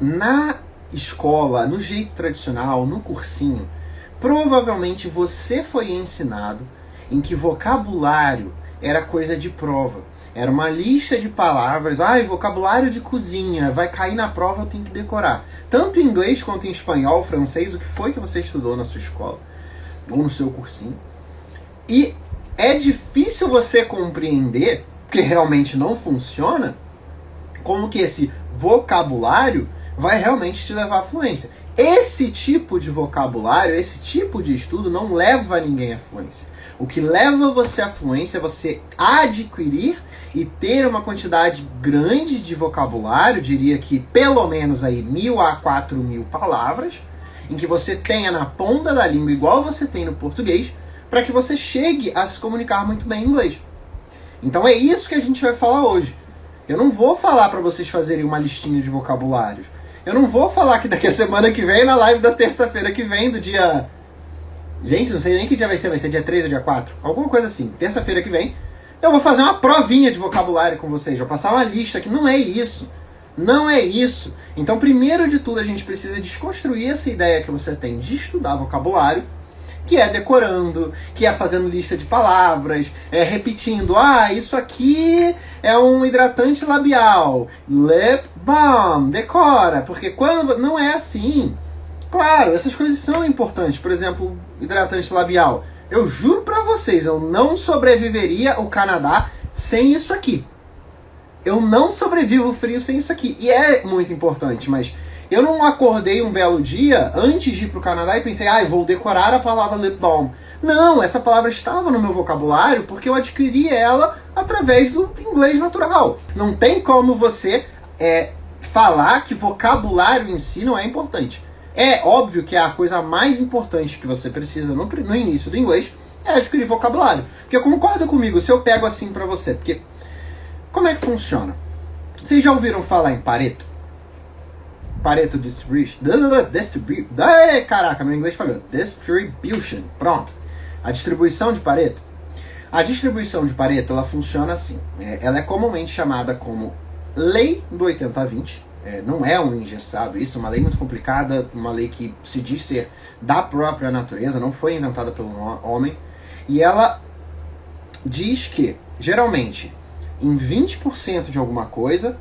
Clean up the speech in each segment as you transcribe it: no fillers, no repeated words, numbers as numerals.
Na escola, no jeito tradicional, no cursinho, provavelmente você foi ensinado em que vocabulário era coisa de prova. Era uma lista de palavras, vocabulário de cozinha, vai cair na prova, eu tenho que decorar. Tanto em inglês quanto em espanhol, francês, o que foi que você estudou na sua escola ou no seu cursinho. E é difícil você compreender, porque realmente não funciona, como que esse vocabulário vai realmente te levar à fluência. Esse tipo de vocabulário, esse tipo de estudo não leva ninguém à fluência. O que leva você à fluência é você adquirir e ter uma quantidade grande de vocabulário, diria que pelo menos aí 1.000 a 4.000 palavras, em que você tenha na ponta da língua igual você tem no português, para que você chegue a se comunicar muito bem em inglês. Então é isso que a gente vai falar hoje. Eu não vou falar para vocês fazerem uma listinha de vocabulários. Eu não vou falar que daqui a semana que vem, na live da terça-feira que vem, do dia... Gente, não sei nem que dia vai ser dia 3 ou dia 4. Alguma coisa assim. Terça-feira que vem, eu vou fazer uma provinha de vocabulário com vocês. Vou passar uma lista que não é isso. Não é isso. Então, primeiro de tudo, a gente precisa desconstruir essa ideia que você tem de estudar vocabulário, que é decorando, que é fazendo lista de palavras, é repetindo, isso aqui é um hidratante labial, lip balm, decora, porque quando não é assim. Claro, essas coisas são importantes, por exemplo, hidratante labial. Eu juro pra vocês, eu não sobreviveria ao Canadá sem isso aqui. Eu não sobrevivo frio sem isso aqui, e é muito importante, mas... eu não acordei um belo dia antes de ir para o Canadá e pensei, vou decorar a palavra lip balm. Não, essa palavra estava no meu vocabulário porque eu adquiri ela através do inglês natural. Não tem como você falar que vocabulário em si não é importante. É óbvio que a coisa mais importante que você precisa no início do inglês é adquirir vocabulário. Porque concorda comigo, se eu pego assim para você, porque como é que funciona? Vocês já ouviram falar em Pareto? Pareto Distribution. Caraca, meu inglês falhou. Distribution. Pronto. A distribuição de Pareto. A distribuição de Pareto, ela funciona assim. Ela é comumente chamada como lei do 80-20. Não é um engessado isso, é uma lei muito complicada, uma lei que se diz ser da própria natureza, não foi inventada pelo homem. E ela diz que, geralmente, em 20% de alguma coisa,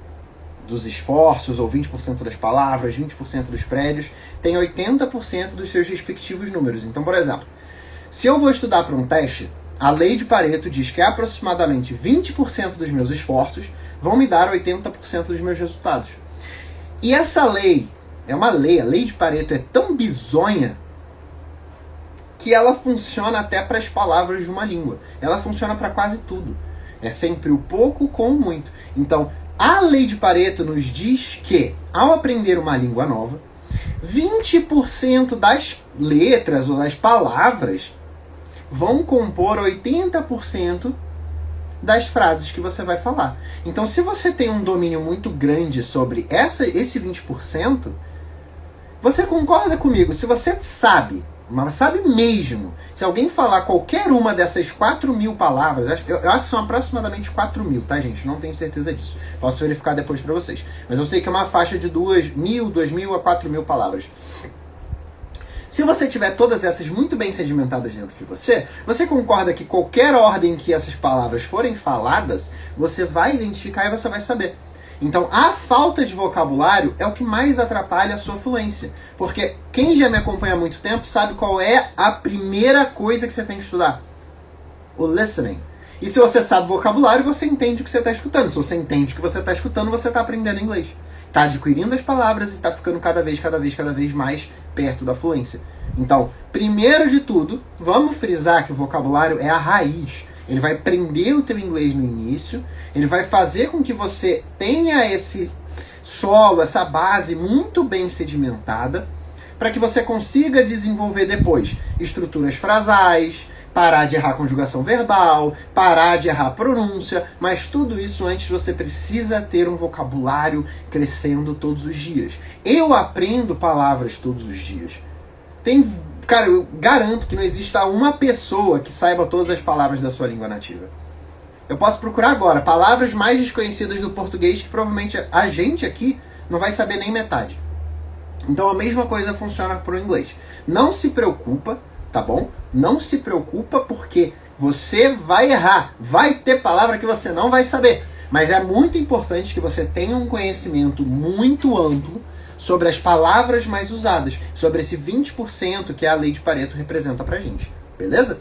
dos esforços, ou 20% das palavras, 20% dos prédios, tem 80% dos seus respectivos números. Então, por exemplo, se eu vou estudar para um teste, a lei de Pareto diz que aproximadamente 20% dos meus esforços vão me dar 80% dos meus resultados. E essa lei, a lei de Pareto é tão bizonha que ela funciona até para as palavras de uma língua. Ela funciona para quase tudo. É sempre o pouco com o muito. Então, a lei de Pareto nos diz que, ao aprender uma língua nova, 20% das letras ou das palavras vão compor 80% das frases que você vai falar. Então, se você tem um domínio muito grande sobre esse 20%, você concorda comigo? Se você sabe, mas sabe mesmo, se alguém falar qualquer uma dessas 4.000 palavras, eu acho que são aproximadamente 4.000, tá, gente? Não tenho certeza disso. Posso verificar depois pra vocês. Mas eu sei que é uma faixa de 2.000 a 4.000 palavras. Se você tiver todas essas muito bem sedimentadas dentro de você, você concorda que qualquer ordem que essas palavras forem faladas, você vai identificar e você vai saber. Então, a falta de vocabulário é o que mais atrapalha a sua fluência. Porque quem já me acompanha há muito tempo sabe qual é a primeira coisa que você tem que estudar. O listening. E se você sabe vocabulário, você entende o que você está escutando. Se você entende o que você está escutando, você está aprendendo inglês. Está adquirindo as palavras e está ficando cada vez mais perto da fluência. Então, primeiro de tudo, vamos frisar que o vocabulário é a raiz. Ele vai prender o teu inglês no início, ele vai fazer com que você tenha esse solo, essa base muito bem sedimentada, para que você consiga desenvolver depois estruturas frasais, parar de errar conjugação verbal, parar de errar pronúncia, mas tudo isso antes você precisa ter um vocabulário crescendo todos os dias. Eu aprendo palavras todos os dias. Cara, eu garanto que não exista uma pessoa que saiba todas as palavras da sua língua nativa. Eu posso procurar agora palavras mais desconhecidas do português que provavelmente a gente aqui não vai saber nem metade. Então a mesma coisa funciona para o inglês. Não se preocupa, tá bom? Não se preocupa porque você vai errar. Vai ter palavra que você não vai saber. Mas é muito importante que você tenha um conhecimento muito amplo sobre as palavras mais usadas, sobre esse 20% que a lei de Pareto representa pra gente. Beleza?